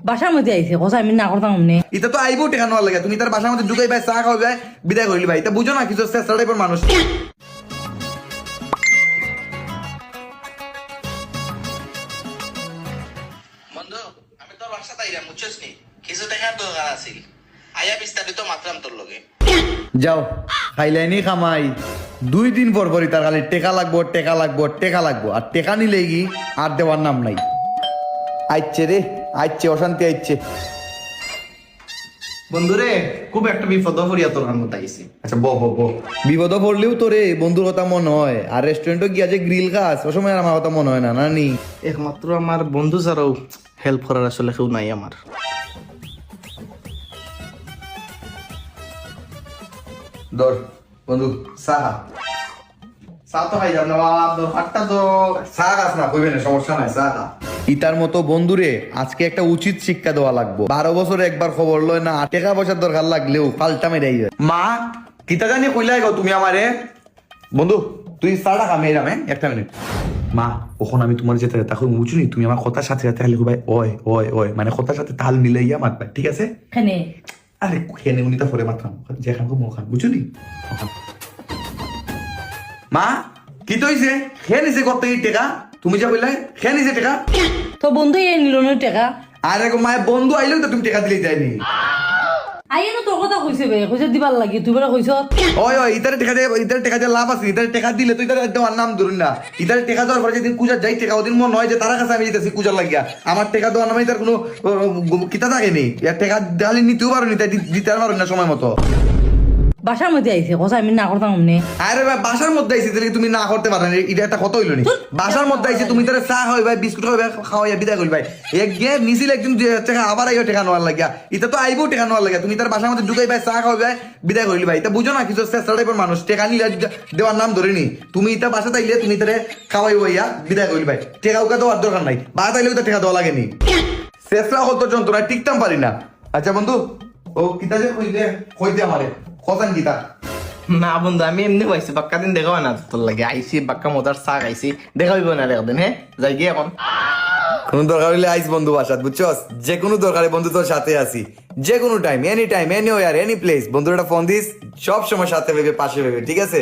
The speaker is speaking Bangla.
বাসার মধ্যে আইছে কথা আমি না করতাম অমনে এটা তো আইবো টেকা নেওয়ার লাগে তুমি তার বাসার মধ্যে ঢুকাই ভাই চা খাওয়া যায় বিদায় করিলি ভাই এটা বুঝো না কিছু চেষ্টা টাইপের মানুষ। বন্ধু আমি তোর বাসা তাইলাম বুঝছিস নি কিছু দেখার দরকার আছিল আয়া বিস্তারিত মাত্রাম তোর লগে যাও খাইলাইনি খামাই 2 দিন পর পরই তার খালি টেকা লাগবো টেকা লাগবো টেকা লাগবো আর টেকা নিলে কি আর দেওয়ার নাম নাই। আইচ্ছে রে আইচ্ছে অশান্তি আইচ্ছে। বন্ধুরে খুব একটা বিপদ পড়িয়া তোর মতো আইছি। আচ্ছা বিপদ পড়লেও তোরে বন্ধুর কথা মনে হয় আর রেস্টুরেন্টে গিয়া যে গ্রিল খাস ও সময় আর আমার কথা মনে হয় না নানি। একমাত্র আমার বন্ধু ছাড়াও হেল্প করার আসলে কেউ নাই আমার। ধর বন্ধু চা চা তো খাই যাও না দরকারটা তো চা খাস না কইবে না সমস্যা নাই চা খা। ইতার মতো বন্ধুরে আজকে একটা উচিত শিক্ষা দেওয়া লাগবো। 12 বছরে একবার খবর লয় না টাকা পয়সার দরকার লাগলেও পাল্টা মেরাই যায়। মা কিতা জানি কইলাই গো তুমি আমারে বন্ধু তুই চাটা খা মেয়েরাম একটা মিনিট। মা কখন আমি তোমার যেতে তখন বুঝুনি তুমি আমার কথার সাথে সাথে খালি ভাই ওয় ওয় ওয় মানে কথার সাথে তাল মিলাইয়া মাতবা ঠিক আছে। এখানে আরে খেয়ে উনি তা ফরে মাত্রাম যেখান মোখান বুঝুনি। মা কি তো হইছে খেয়ে নিছে কত টাকা তুমি যা বললাই খেয়ে নিছে টাকা তো বন্ধু এই নিল না টাকা আরে গো মায়ের বন্ধু আইলেও তো তুমি টাকা দিলেই যায়নি। আইনো তোর কথা কইছে বে কইছে দিবার লাগি তুই বলে কইছ ওই ওই ইতারে টাকা দিয়ে ইতারে টাকা দিয়ে লাভ আছে ইতারে টাকা দিলে তুই ইতারে দেওয়ার নাম ধরুন না ইতারে টাকা দেওয়ার পরে যেদিন পূজার যাই টাকা ওদিন মনে হয় যে তারা কাছে আমি যেতেছি পূজার লাগিয়া আমার টাকা দেওয়ার নামে তার কোনো কিতা থাকেনি টাকা দেওয়ালে নিতেও পারো নি তাই দিতে পারো না সময় মতো। বাসার মধ্যে আইছে কথা আমি না করতাম অমনে আরে ভাই বাসার মধ্যে আইছি তাহলে তুমি না করতে পারো না এটা একটা কথা হইলো নি। বাসার মধ্যে আইছি তুমি তারা চা খাওয়াই ভাই বিস্কুট খাওয়াই খাওয়াইয়া বিদায় করি ভাই এক গে নিছিল একদিন টাকা আবার আইও টাকা নেওয়ার লাগিয়া এটা তো আইবো টাকা নেওয়ার লাগিয়া তুমি তার বাসার মধ্যে ঢুকাই ভাই চা খাওয়াই ভাই বিদায় করিলি ভাই এটা বুঝো না কিছু চেষ্টা টাইপের মানুষ টাকা নিলে দেওয়ার নাম ধরেনি তুমি এটা বাসা তাইলে তুমি তারে খাওয়াই ভাইয়া বিদায় করিলি ভাই টাকা উকা দেওয়ার দরকার নাই বাসা তাইলেও তো টাকা দেওয়া লাগেনি চেষ্টা কত যন্ত্রণা টিকতাম পারি না। আচ্ছা বন্ধু ও কিতা যে কইতে আমারে খোঁজান কিতা না বন্ধু আমি এমনি পাইছি বাক্কা দিন দেখাও না তোর লাগে আইসি বাক্কা মজার চা খাইছি দেখাইব না একদিন হ্যাঁ যাই গিয়ে এখন কোন দরকার হইলে আইস বন্ধু বাসাত বুঝছস যে কোনো দরকারে বন্ধু তোর সাথে আসি যে কোনো time anywhere any place বন্ধুর একটা ফোন দিস সব সময় সাথে ভেবে পাশে ভেবে ঠিক আছে।